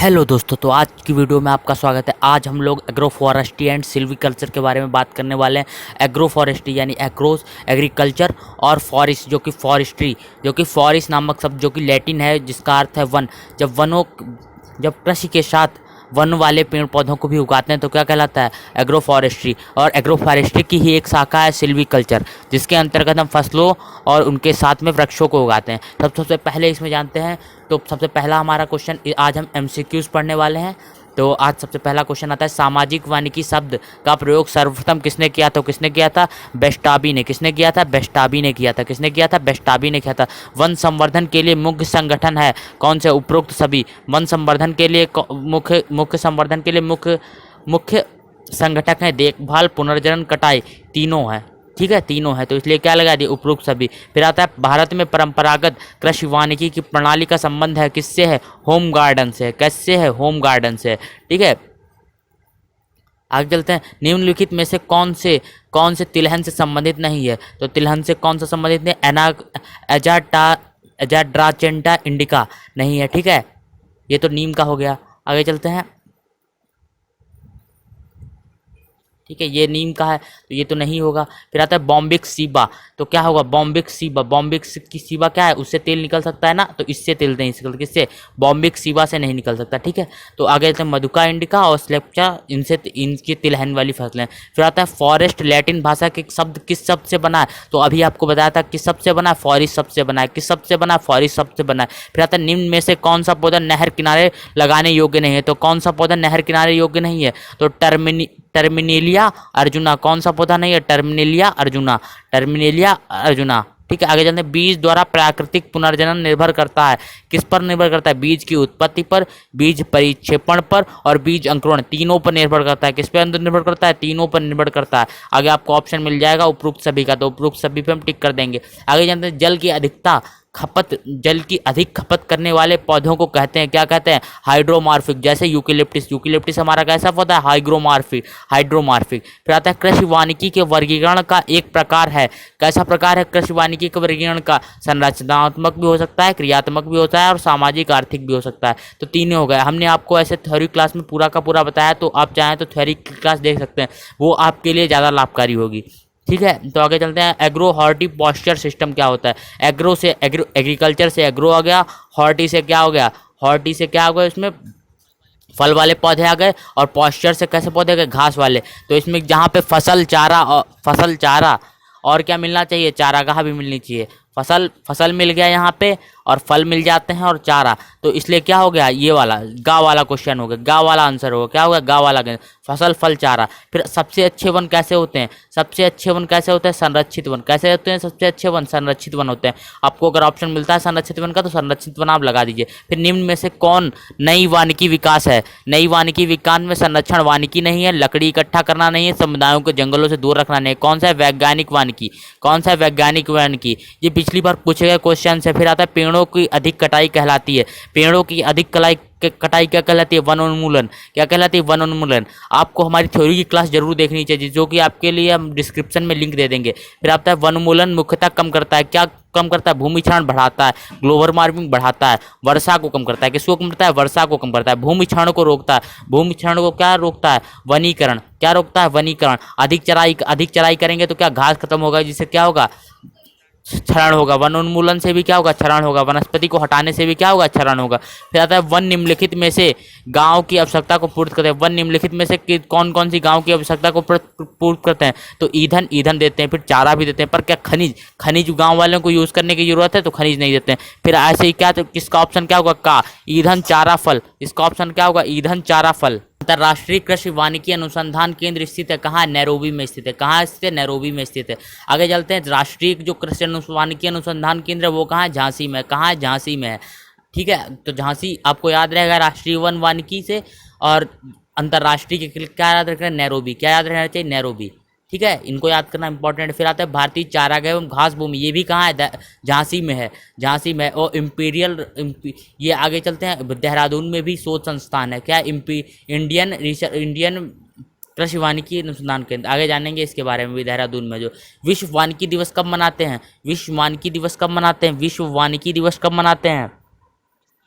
Hello दोस्तों, तो आज की वीडियो में आपका स्वागत है। आज हम लोग एग्रो फॉरेस्ट्री एंड सिल्वीकल्चर के बारे में बात करने वाले हैं। एग्रो फॉरेस्ट्री यानी एग्रोस एग्रीकल्चर और फॉरेस्ट जो कि फॉरेस्ट्री जो कि फॉरेस्ट नामक शब्द जो कि लैटिन है जिसका अर्थ है वन। जब कृषि के साथ वन वाले पेड़ पौधों को भी उगाते हैं तो क्या कहलाता है? Agro forestry. और एग्रो फॉरेस्ट्री की ही एक शाखा है सिल्वीकल्चर, जिसके अंतर्गत हम फसलों और उनके साथ में वृक्षों को उगाते हैं। सबसे पहले इसमें जानते हैं। तो सबसे पहला हमारा क्वेश्चन, आज हम एमसीक्यूज पढ़ने वाले हैं। तो आज सबसे पहला क्वेश्चन आता है, सामाजिक वानिकी शब्द का प्रयोग सर्वप्रथम किसने किया था? किसने किया था? बेस्टाबी ने। किसने किया था? बेस्टाबी ने किया था। किसने किया था? बेस्टाबी ने किया था। वन संवर्धन के लिए मुख्य संगठन है कौन से? उपरोक्त सभी। वन संवर्धन के लिए मुख्य संवर्धन के लिए मुख्य संगठक है देखभाल, पुनर्जनन, कटाई, तीनों है। ठीक है, तीनों है, तो इसलिए क्या लगा दिए? उपरोक्त सभी। फिर आता है, भारत में परंपरागत कृषि वानिकी की प्रणाली का संबंध है किससे? है होम गार्डन से। कैसे है? होम गार्डन से। ठीक है, आगे चलते हैं। निम्नलिखित में से कौन से तिलहन से संबंधित नहीं है? तो तिलहन से कौन सा संबंधित नहीं? एजाड्राचेंटा इंडिका नहीं है। ठीक है, ये तो नीम का हो गया। आगे चलते हैं। ठीक है, ये नीम का है तो ये तो नहीं होगा। फिर आता है बॉम्बिक सीबा। तो क्या होगा? बॉम्बिक सीबा। बॉम्बिक की सीबा क्या है? उससे तेल निकल सकता है ना, तो इससे तेल नहीं निकलता। किससे? बॉम्बिक सीबा से नहीं निकल सकता। ठीक है, तो आगे चलते हैं। मधुका इंडिका और स्लेप्चा, इनकी तिलहन वाली फसलें। फिर आता है फॉरेस्ट। लैटिन भाषा के शब्द किस शब्द से बना है? तो अभी आपको बताया था किस शब्द से बना है? फॉरेस्ट शब्द से बना है। किस शब्द से बना है? फॉरेस्ट शब्द से बना है। फिर आता है, निम्न में से कौन सा पौधा नहर किनारे लगाने योग्य नहीं है? तो कौन सा पौधा नहर किनारे योग्य नहीं है? तो टर्मिनेलिया अर्जुना। कौन सा पौधा नहीं है? टर्मिनेलिया अर्जुना। टर्मिनेलिया अर्जुना। ठीक है, आगे चलते हैं। बीज द्वारा प्राकृतिक पुनर्जनन निर्भर करता है किस पर? निर्भर करता है बीज की उत्पत्ति पर, बीज परिक्षेपण पर और बीज अंकुरण, तीनों पर निर्भर करता है। किस पे निर्भर करता है? तीनों पर निर्भर करता है। आगे आपको ऑप्शन मिल जाएगा उपरोक्त सभी का, तो उपरोक्त सभी पे हम टिक कर देंगे। आगे जानते हैं, जल की अधिक खपत करने वाले पौधों को कहते हैं, क्या कहते हैं? हाइड्रोमार्फिक। जैसे यूकेलिप्टिस। यूकेलिप्टिस हमारा कैसा पौधा है? हाइड्रोमार्फिक। फिर आता है, कृषि वानिकी के वर्गीकरण का एक प्रकार है। कैसा प्रकार है कृषि वानिकी के वर्गीकरण का? संरचनात्मक भी हो सकता है, क्रियात्मक भी होता है और सामाजिक आर्थिक भी हो सकता है। तो तीनों हो गए। हमने आपको ऐसे थ्योरी क्लास में पूरा का पूरा बताया, तो आप चाहें तो थ्योरी क्लास देख सकते हैं, वो आपके लिए ज़्यादा लाभकारी होगी। ठीक है, तो आगे चलते हैं। एग्रो हॉर्टी पॉस्चर सिस्टम क्या होता है? एग्रो से एग्रीकल्चर से एग्रो आ गया। हॉर्टी से क्या हो गया? हॉर्टी से क्या हो गया? इसमें फल वाले पौधे आ गए। और पॉस्चर से कैसे पौधे आ गए? घास वाले। तो इसमें जहाँ पे फसल चारा और क्या मिलना चाहिए? चारागाह भी मिलनी चाहिए। फसल मिल गया यहाँ पे, और फल मिल जाते हैं और चारा, तो इसलिए क्या हो गया? ये वाला गा वाला क्वेश्चन हो गया, गा वाला आंसर होगा। क्या होगा? गा वाला। फसल, फल, चारा। फिर सबसे अच्छे वन कैसे होते हैं? सबसे अच्छे वन कैसे होते हैं? संरक्षित वन। कैसे होते हैं सबसे अच्छे वन? संरक्षित वन होते हैं। आपको अगर ऑप्शन मिलता है संरक्षित वन का, तो संरक्षित वन आप लगा दीजिए। फिर निम्न में से कौन नई वानिकी विकास है? नई वानिकी विकास में संरक्षण वानिकी नहीं है, लकड़ी इकट्ठा करना नहीं है, समुदायों को जंगलों से दूर रखना नहीं है। कौन सा है? वैज्ञानिक वानिकी। कौन सा है? वैज्ञानिक वानिकी। ये पिछली बार पूछे गए क्वेश्चन से। फिर आता है, पेड़ों की अधिक कटाई कहलाती है। पेड़ों की अधिक कटाई क्या कहलाती है? वन उन्मूलन। क्या कहलाती है? वन उन्मूलन। आपको हमारी थ्योरी की क्लास जरूर देखनी चाहिए, जो कि आपके लिए हम डिस्क्रिप्शन में लिंक दे देंगे। फिर आता है, वन उन्मूलन मुख्यतः कम करता है। क्या कम करता है? भूमि क्षरण बढ़ाता है, ग्लोबल वार्मिंग बढ़ाता है, वर्षा को कम करता है। किसको कम करता है? वर्षा को कम करता है। भूमि क्षरण को रोकता है। भूमि क्षरण को क्या रोकता है? वनीकरण। क्या रोकता है? वनीकरण। अधिक चराई करेंगे तो क्या? घास खत्म होगा, जिससे क्या होगा? क्षरण होगा। वन उन्मूलन से भी क्या होगा? क्षरण होगा। वनस्पति को हटाने से भी क्या होगा? क्षरण होगा। फिर आता है, वन निम्नलिखित में से गांव की आवश्यकता को पूर्ति करते हैं। वन निम्नलिखित में से कौन कौन सी गांव की आवश्यकता को पूर्ति करते हैं? तो ईंधन देते हैं, फिर चारा भी देते हैं। पर क्या खनिज गांव वालों को यूज करने की जरूरत है? तो खनिज नहीं देते हैं। फिर ऐसे ही क्या, तो किसका ऑप्शन क्या होगा? का। ईंधन, चारा, फल। इसका ऑप्शन क्या होगा? ईंधन, चारा, फल। अंतर्राष्ट्रीय कृषि वानिकी अनुसंधान केंद्र स्थित है कहाँ? नैरोबी में स्थित है। कहाँ स्थित है? नैरोबी में स्थित है। आगे चलते हैं। राष्ट्रीय जो कृषि वानिकी अनुसंधान केंद्र है वो कहाँ है? झांसी में। कहाँ है? झांसी में है। ठीक है, तो झांसी आपको याद रहेगा राष्ट्रीय वन वानिकी से। और अंतर्राष्ट्रीय के क्या याद रखना है? नैरोबी। क्या याद रहना चाहिए? नैरोबी। ठीक है, इनको याद करना इंपॉर्टेंट। फिर आता है, भारतीय चारागाह एवं घास भूमि। ये भी कहाँ है? झांसी में है। झांसी में। और ये आगे चलते हैं। देहरादून में भी शोध संस्थान है। क्या? इंडियन कृषि वानिकी अनुसंधान केंद्र। आगे जानेंगे इसके बारे में भी। देहरादून में जो विश्व वानिकी दिवस कब मनाते हैं? विश्व वानिकी दिवस कब मनाते हैं? विश्व वानिकी दिवस कब मनाते हैं?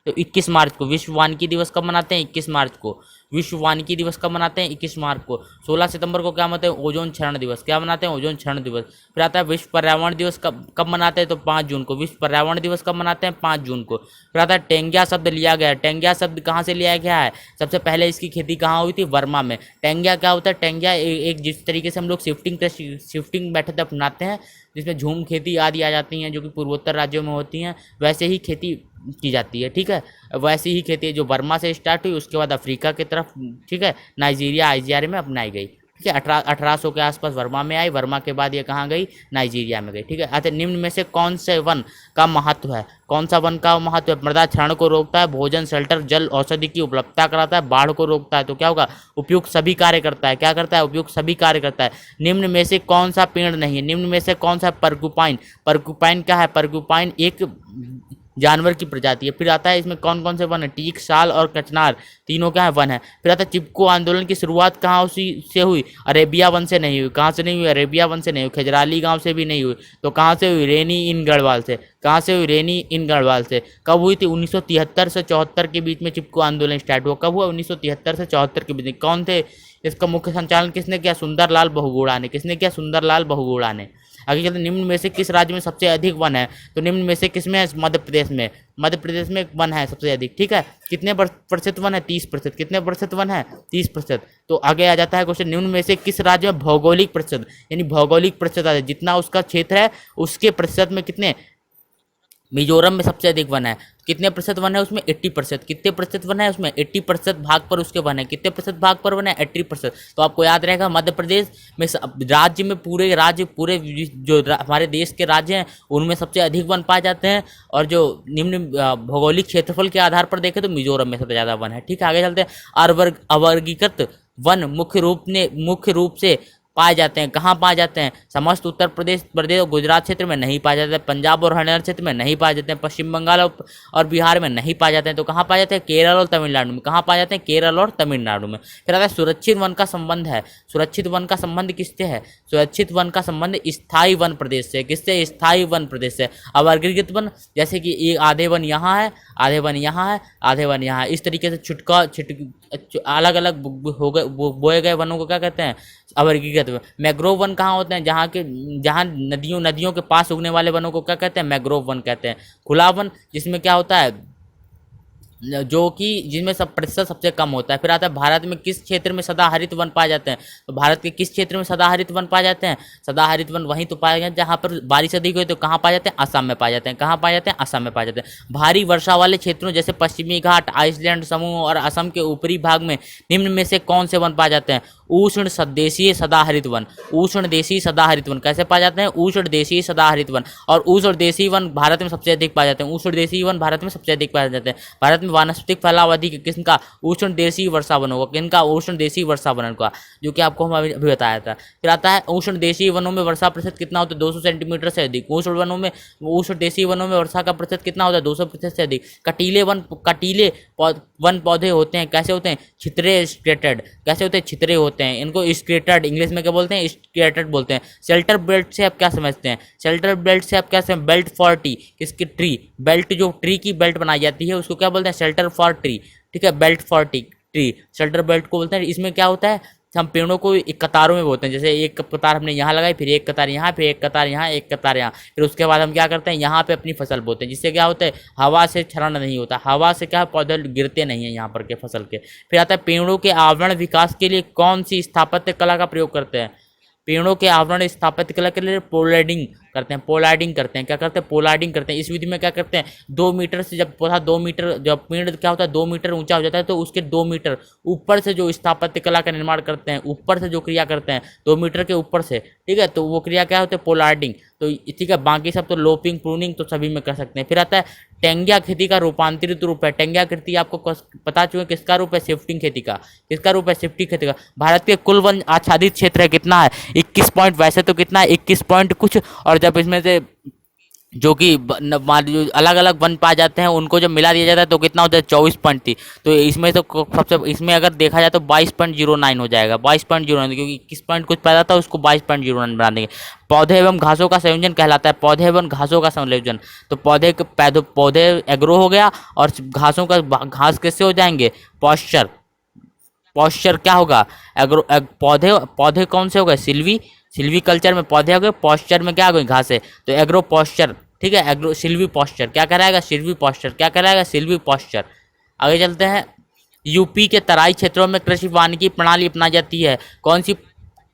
तो 21 मार्च को। विश्व वानिकी दिवस कब मनाते हैं? 21 मार्च को। विश्व वानिकी दिवस कब मनाते हैं? 21 मार्च को। 16 सितंबर को क्या मनाते हैं? ओजोन क्षरण दिवस। क्या मनाते हैं? ओजोन क्षरण दिवस। फिर आता है विश्व पर्यावरण दिवस कब कब मनाते हैं? तो 5 जून को। विश्व पर्यावरण दिवस कब मनाते हैं? 5 जून को। फिर आता है टेंगिया शब्द लिया गया है। टेंगिया शब्द कहाँ से लिया गया है? सबसे पहले इसकी खेती कहाँ हुई थी? वर्मा में। टेंगिया क्या होता है? टेंगिया एक जिस तरीके से हम लोग शिफ्टिंग मेथड अपनाते हैं, जिसमें झूम खेती आदि आ जाती हैं जो कि पूर्वोत्तर राज्यों में होती हैं, वैसे ही खेती की जाती है। ठीक है, वैसी ही खेती जो बर्मा से स्टार्ट हुई, उसके बाद अफ्रीका की तरफ, ठीक है, नाइजीरिया आइजियार में अपनाई गई। ठीक है, 1800 के आसपास वर्मा में आई। वर्मा के बाद ये कहाँ गई? नाइजीरिया में गई। ठीक है। अच्छा, निम्न में से कौन से वन का महत्व है? कौन सा वन का महत्व है? मृदा क्षरण को रोकता है, भोजन, शेल्टर, जल, औषधि की उपलब्धता कराता है, बाढ़ को रोकता है। तो क्या होगा? उपयुक्त सभी कार्य करता है। क्या करता है? उपयुक्त सभी कार्य करता है। निम्न में से कौन सा पेड़ नहीं है? निम्न में से कौन सा? परकुपाइन। परकुपाइन क्या है? परकुपाइन एक जानवर की प्रजाति है। फिर आता है इसमें कौन कौन से वन है? टीक, साल और कचनार, तीनों क्या है? वन है। फिर आता है चिपको आंदोलन की शुरुआत कहाँ उसी से हुई? अरेबिया वन से नहीं हुई। कहाँ से नहीं हुई? अरेबिया वन से नहीं हुई। खजराली गांव से भी नहीं हुई। तो कहाँ से हुई? रेनी इन गढ़वाल से। कहाँ से हुई? रेनी इन गढ़वाल से। कब हुई थी? 1973 से 74 के बीच में चिपको आंदोलन स्टार्ट हुआ। कब हुआ? 1973 से 74 के बीच में। कौन थे? इसका मुख्य संचालन किसने किया? सुंदरलाल बहुगुणा ने। किसने किया? सुंदरलाल बहुगुणा ने। आगे चलते, निम्न में से किस राज्य में सबसे अधिक वन है? तो निम्न में से किसमें है? मध्य प्रदेश में। मध्य प्रदेश में वन है सबसे अधिक। ठीक है, कितने प्रतिशत वन है? 30%। कितने प्रतिशत वन है? 30%। तो आगे आ जाता है क्वेश्चन, निम्न में से किस राज्य में भौगोलिक प्रतिशत, यानी भौगोलिक प्रतिशत है, जितना उसका क्षेत्र है उसके प्रतिशत में कितने? मिजोरम में सबसे अधिक वन है। कितने प्रतिशत वन है उसमें? 80%। कितने प्रतिशत वन है उसमें? 80% भाग पर उसके वन है। कितने प्रतिशत भाग पर वन है? 80%। तो आपको याद रहेगा, मध्य प्रदेश में राज्य में पूरे राज्य, पूरे जो हमारे देश के राज्य हैं उनमें सबसे अधिक वन पाए जाते हैं। और जो निम्न भौगोलिक क्षेत्रफल के आधार पर देखें तो मिजोरम में सबसे ज़्यादा वन है। ठीक है, आगे चलते हैं। अवर्गीकृत वन मुख्य रूप से पाए जाते हैं। कहाँ पाए जाते हैं? समस्त उत्तर प्रदेश और गुजरात क्षेत्र में नहीं पाए जाते हैं। पंजाब और हरियाणा क्षेत्र में नहीं पाए जाते हैं। पश्चिम बंगाल और बिहार में नहीं पाए जाते हैं। तो कहाँ पाए जाते हैं? केरल और तमिलनाडु में। कहाँ पाए जाते हैं? केरल और तमिलनाडु में। फिर आता है सुरक्षित वन का संबंध है। सुरक्षित वन का संबंध किससे है? सुरक्षित वन का संबंध स्थायी वन प्रदेश से। किससे? स्थायी वन प्रदेश से। अवर्गीकृत वन, जैसे कि आधे वन यहाँ है, आधे वन यहाँ है, आधे वन यहाँ है, इस तरीके से अलग अलग बोए गए वनों को क्या कहते हैं? अवर्गीकृत वन। मैग्रोव वन कहाँ होते हैं? जहाँ नदियों के पास उगने वाले वनों को क्या कहते हैं? मैग्रोव वन कहते हैं। खुला वन, जिसमें क्या होता है, जो कि जिनमें सब प्रतिशत सबसे कम होता है। फिर आता है भारत में किस क्षेत्र में सदाहरित वन पाए जाते हैं? तो भारत के किस क्षेत्र में सदाहरित वन पाए जाते हैं? सदाहरित वन वहीं तो पाए जाते हैं जहाँ पर बारिश अधिक हुई। तो कहाँ पाए जाते हैं? असम में पाए जाते हैं। कहाँ पाए जाते हैं? असम में पाए जाते हैं। भारी वर्षा वाले क्षेत्रों जैसे पश्चिमी घाट, आइसलैंड समूह और असम के ऊपरी भाग में निम्न में से कौन से वन पाए जाते हैं? उष्ण देशीय सदाहरित वन। उष्ण देशीय सदाहरित वन कैसे पाए जाते हैं? उष्ण देशीय सदाहरित वन। और उष्ण देशीय वन भारत में सबसे अधिक पाए जाते हैं। उष्ण देशीय वन भारत में सबसे अधिक पाए जाते हैं। भारत में वानस्पतिक फैलाव अधिक किस्म का? उष्ण देशीय वर्षा वन होगा। किनका? उष्ण देशीय वर्षा वन का, जो कि आपको हम अभी बताया था। फिर आता है उष्ण देशीय वनों में वर्षा प्रतिशत कितना होता है? 200 सेंटीमीटर से अधिक। उष्ण देशीय वनों में वर्षा का प्रतिशत कितना होता है? 200% से अधिक। कटीले वन पौधे होते हैं, कैसे होते हैं? छितरे स्ट्रेटेड। कैसे होते हैं? छितरे होते हैं। इनको स्ट्रेटेड, इंग्लिश में क्या बोलते हैं? स्ट्रेटेड बोलते हैं। शेल्टर बेल्ट से आप क्या समझते हैं? शेल्टर बेल्ट से आप क्या समझते हैं? बेल्ट फॉर ट्री, किसकी? ट्री बेल्ट, जो ट्री की बेल्ट बनाई जाती है उसको क्या बोलते हैं? Shelter for tree. ठीक है, belt for tree, shelter belt को बोलते हैं। इसमें क्या होता है, हम पेड़ों को एक कतारों में बोलते हैं। जैसे एक कतार हमने यहाँ लगाई, फिर एक कतार यहाँ, फिर एक कतार यहाँ, एक कतार यहाँ, फिर उसके बाद हम क्या करते हैं? यहाँ पे अपनी फसल बोते हैं, जिससे क्या होता है? हवा से क्षरण नहीं होता। हवा से क्या, पौधे गिरते नहीं हैं यहाँ पर के फसल के। फिर आता है पेड़ों के आवरण विकास के लिए कौन सी स्थापत्य कला का प्रयोग करते हैं? पेड़ों के आवरण स्थापत्य कला के लिए पोलाइडिंग करते हैं। पोलाइडिंग करते हैं। क्या करते हैं? पोलाइडिंग करते हैं। इस विधि में क्या करते हैं? 2 मीटर से जब पौधा 2 मीटर, जब पेड़ क्या होता है 2 मीटर ऊंचा हो जाता है, तो उसके 2 मीटर ऊपर से जो स्थापत्य कला का निर्माण करते हैं, ऊपर से जो क्रिया करते हैं 2 मीटर के ऊपर से, ठीक है, तो वो क्रिया क्या होती है? पोलाइडिंग। तो ठीक है, बाकी सब तो लोपिंग, प्रूनिंग तो सभी में कर सकते हैं। फिर आता है टेंगिया खेती का रूपांतरित रूप है। टेंगिया खेती आपको पता चुके किसका रूप है? शिफ्टिंग खेती का। किसका रूप है? शिफ्टिंग खेती का। भारत के कुल वन आच्छादित क्षेत्र है कितना है? 21 पॉइंट, वैसे तो कितना है 21 पॉइंट कुछ, और जब इसमें से जो कि जो अलग अलग वन पाए जाते हैं उनको जब मिला दिया जाता है तो कितना होता है 24.3। तो इसमें तो सबसे इसमें अगर देखा जाए तो 22.09 हो जाएगा, 22.09, क्योंकि 21 कुछ पैदा था उसको 22.09 बना देंगे। पौधे एवं घासों का संयोजन कहलाता है, पौधे एवं घासों का संयोजन। तो पौधे एग्रो हो गया, और घासों का घास कैसे हो जाएंगे, पॉस्चर। पॉस्चर क्या होगा, पौधे पौधे कौन से हो गए, सिल्वी, सिल्वी कल्चर में पौधे हो गए, पॉस्चर में क्या हो गई, घास है, तो एग्रो पॉस्चर। ठीक है, एग्रो सिल्वी पॉस्चर क्या कहलाएगा, सिल्वी पॉस्चर क्या कहलाएगा, सिल्वी पॉस्चर। आगे चलते हैं। यूपी के तराई क्षेत्रों में कृषि वानिकी प्रणाली अपनाई जाती है, कौन सी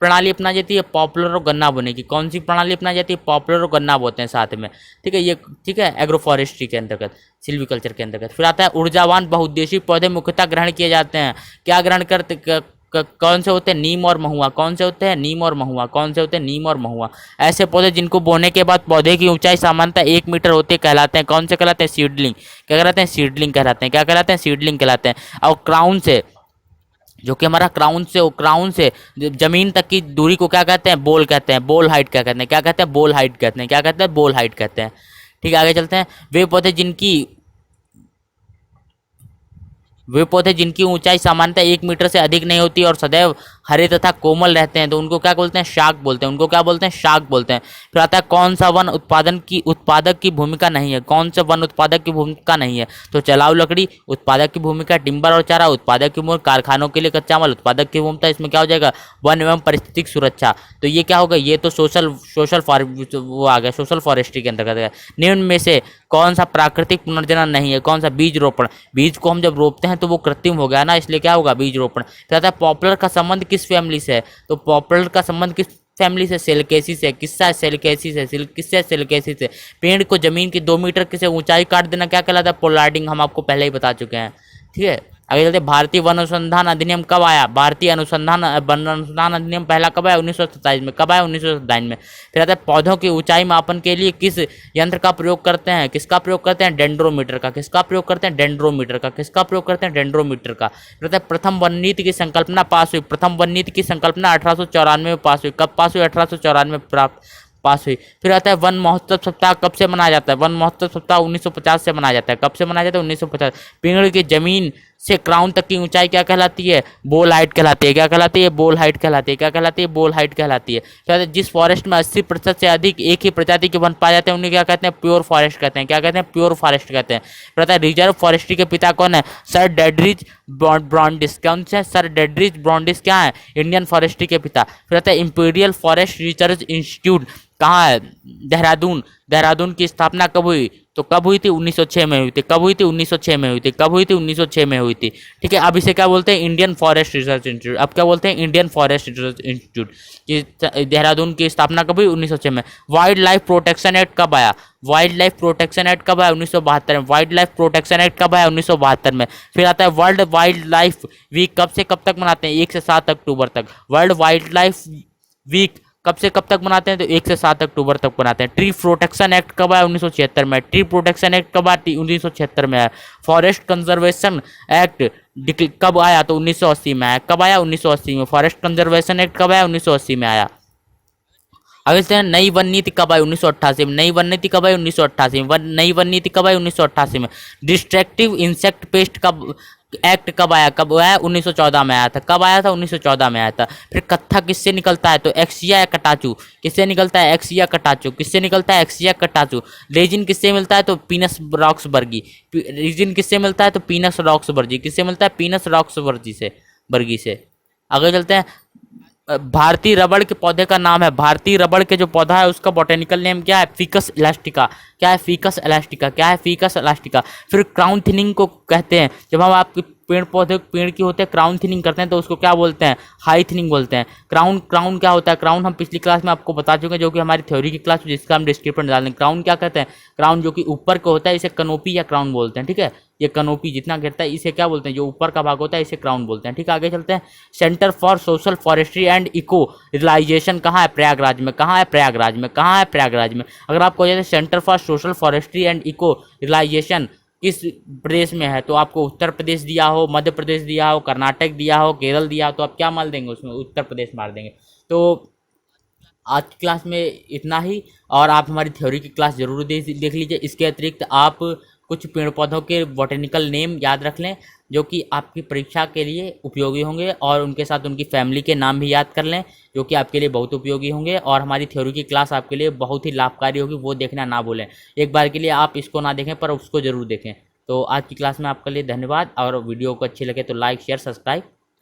प्रणाली अपनाई जाती है, पॉपुलर और गन्ना बोने की, कौन सी प्रणाली अपनाई जाती है, पॉपुलर और गन्ना बोते हैं साथ में। ठीक है, ये ठीक है एग्रो फॉरेस्ट्री के अंतर्गत, सिल्वीकल्चर के अंतर्गत। फिर आता है ऊर्जावान बहुउद्देशीय पौधे मुख्यतः ग्रहण किए जाते हैं, क्या ग्रहण करते कौन से होते हैं, नीम और महुआ, कौन से होते हैं, नीम और महुआ, कौन से होते हैं, नीम और महुआ। ऐसे पौधे जिनको बोने के बाद पौधे की ऊंचाई सामान्यतः 1 मीटर होती है कहलाते हैं, कौन से कहलाते हैं, सीडलिंग। क्या कहलाते हैं, सीडलिंग कहलाते हैं, क्या कहलाते हैं, सीडलिंग कहलाते हैं। और क्राउन से, जो कि हमारा क्राउन से जमीन तक की दूरी को क्या कहते हैं, बोल कहते हैं, बोल हाइट क्या कहते हैं, क्या कहते हैं, बोल हाइट कहते हैं, क्या कहते हैं, बोल हाइट कहते हैं। ठीक है, आगे चलते हैं। वे पौधे जिनकी वे पौधे जिनकी ऊंचाई सामान्यतः 1 मीटर से अधिक नहीं होती और सदैव हरे तथा कोमल रहते हैं तो उनको क्या बोलते हैं, शाक बोलते हैं, उनको क्या बोलते हैं, शाक बोलते हैं। फिर आता है कौन सा वन उत्पादक की भूमिका नहीं है, कौन सा वन उत्पादक की भूमिका नहीं है, तो चलाऊ लकड़ी उत्पादक की भूमिका, टिम्बर और चारा उत्पादक की भूमिका, कारखानों के लिए कच्चा माल उत्पादक की भूमिका। इसमें क्या हो जाएगा, वन एवं पारिस्थितिक सुरक्षा। तो ये क्या होगा, ये तो वो आ गया, सोशल फॉरेस्ट्री के अंतर्गत है। निम्न में से कौन सा प्राकृतिक पुनर्जनन नहीं है, कौन सा, बीज रोपण। बीज को हम जब रोपते हैं तो वो कृत्रिम हो गया ना, इसलिए क्या होगा, बीज रोपण। कहता है पॉपुलर का संबंध किस फैमिली से है, तो पॉपुलर का संबंध किस फैमिली से, सेलकेसी से। किससा, सेलकेसी से, किससे, सेलकेसी से। पेड़ को जमीन की 2 मीटर से ऊंचाई काट देना क्या कहलाता है, पोलार्डिंग, हम आपको पहले ही बता चुके हैं। ठीक है, आगे चलते। भारतीय वन अनुसंधान अधिनियम कब आया, भारतीय वन अनुसंधान अधिनियम पहला कब आया, 1927 में। कब आया, 1927 में। फिर आता है पौधों की ऊंचाई मापन के लिए किस यंत्र का प्रयोग करते हैं, किसका प्रयोग करते हैं, डेंड्रोमीटर का। किसका प्रयोग करते हैं, डेंड्रोमीटर का। किसका प्रयोग करते हैं, डेंड्रोमीटर का। फिर आता है प्रथम वन नीति की संकल्पना पास हुई, प्रथम वन नीति की संकल्पना 1894 में पास हुई। कब पास हुई, 1894 में पास हुई। फिर आता है वन महोत्सव सप्ताह कब से मनाया जाता है, वन महोत्सव सप्ताह 1950 से मनाया जाता है। कब से मनाया जाता है, 1950। पेड़ की जमीन से क्राउन तक की ऊंचाई क्या कहलाती है, बोल हाइट कहलाती है। क्या कहलाती है, बोल हाइट कहलाती है। क्या कहलाती है, बोल हाइट कहलाती है। तो जिस फॉरेस्ट में 80% से अधिक एक ही प्रजाति के वन पाए जाते हैं उन्हें क्या कहते हैं, प्योर फॉरेस्ट कहते हैं। क्या कहते हैं, प्योर फॉरेस्ट कहते हैं। फिर रिजर्व फॉरेस्ट्री के पिता कौन है, सर डेडरिच ब्रॉन्डिस। कौन से, सर डेडरिच ब्रॉन्डिस क्या है, इंडियन फॉरेस्ट्री के पिता। फिर आता है इंपीरियल फॉरेस्ट रिसर्च इंस्टीट्यूट कहाँ है, देहरादून। देहरादून की स्थापना कब हुई, तो कब हुई थी, 1906 में हुई थी। कब हुई थी, 1906 में हुई थी। कब हुई थी, 1906 में हुई थी। ठीक है, अब इसे क्या बोलते हैं, इंडियन फॉरेस्ट रिसर्च इंस्टीट्यूट। अब क्या बोलते हैं, Indian forest research institute. Dehradun की स्थापना कब हुई, 1906 में। वाइल्ड लाइफ प्रोटेक्शन एक्ट कब आया, वाइल्ड लाइफ प्रोटेक्शन एक्ट कब आया, 1972 में। वाइल्ड लाइफ प्रोटेक्शन एक्ट कब आया, 1972 में। फिर आता है वर्ल्ड वाइल्ड लाइफ वीक कब से कब तक मनाते हैं, 1 से 7 अक्टूबर तक। वर्ल्ड वाइल्ड लाइफ वीक कब से कब तक बनाते हैं, तो 1 से 7 अक्टूबर तक बनाते हैं। ट्री प्रोटेक्शन एक्ट कब आया, 1976 में। ट्री प्रोटेक्शन एक्ट कब आया, 1976 में आया। फॉरेस्ट कंजर्वेशन एक्ट कब आया, तो 1980 में आया। कब आया, 1980 में। फॉरेस्ट कंजर्वेशन एक्ट कब आया, 1980 में आया। अगले से नई वन नीति कब आई, 1988 में। नई वन नीति कब आई, 1988 में। नई वन नीति कब आई, 1988 में। डिस्ट्रक्टिव इंसेक्ट पेस्ट कब एक्ट कब आया, कब आया, 1914 में आया था। कब आया था, 1914 में आया था। फिर कत्था किससे निकलता है, तो एक्सिया या कटाचू। किससे निकलता है, एक्सिया कटाचू। किससे निकलता है, एक्सिया कटाचू। रेजिन किससे मिलता है, तो पीनस रॉक्स बर्गी। रेजिन किससे मिलता है, तो पीनस रॉक्स बर्गी। किससे मिलता है, पीनस रॉक्स बर्गी से। आगे चलते हैं। भारतीय रबड़ के पौधे का नाम है, भारतीय रबड़ के जो पौधा है उसका बॉटेनिकल नेम क्या है, फिकस इलास्टिका। क्या है, फिकस इलास्टिका। क्या है, फिकस इलास्टिका। फिर क्राउन थिनिंग को कहते हैं, जब हम आपके पेड़ की होते हैं क्राउन थिनिंग करते हैं तो उसको क्या बोलते हैं, हाई थिनिंग बोलते हैं। क्राउन क्या होता है, क्राउन हम पिछली क्लास में आपको बता चुके हैं, जो कि हमारी थ्योरी की क्लास जिसका हम डिस्क्रिप्शन डाल दें। क्राउन क्या कहते हैं, क्राउन जो कि ऊपर का होता है इसे कनोपी या क्राउन बोलते हैं। ठीक है, ये कनोपी जितना गिरता है इसे क्या बोलते हैं, जो ऊपर का भाग होता है इसे क्राउन बोलते हैं। ठीक है, आगे चलते हैं। Centre for social forestry and eco realisation कहाँ है, प्रयागराज में। कहाँ है, प्रयागराज में। कहाँ है, प्रयागराज में। अगर आपको जैसे centre for social forestry and eco realisation किस प्रदेश में है, तो आपको उत्तर प्रदेश दिया हो, मध्य प्रदेश दिया हो, कर्नाटक दिया हो, केरल दिया हो, तो आप क्या मार देंगे उसमें, उत्तर प्रदेश मार देंगे। तो आज की क्लास में इतना ही, और आप हमारी थ्योरी की क्लास जरूर देख लीजिए। इसके अतिरिक्त आप कुछ पेड़ पौधों के बॉटेनिकल नेम याद रख लें जो कि आपकी परीक्षा के लिए उपयोगी होंगे, और उनके साथ उनकी फैमिली के नाम भी याद कर लें जो कि आपके लिए बहुत उपयोगी होंगे। और हमारी थ्योरी की क्लास आपके लिए बहुत ही लाभकारी होगी, वो देखना ना भूलें। एक बार के लिए आप इसको ना देखें पर उसको ज़रूर देखें। तो आज की क्लास में आपके लिए धन्यवाद, और वीडियो को अच्छी लगे तो लाइक शेयर सब्सक्राइब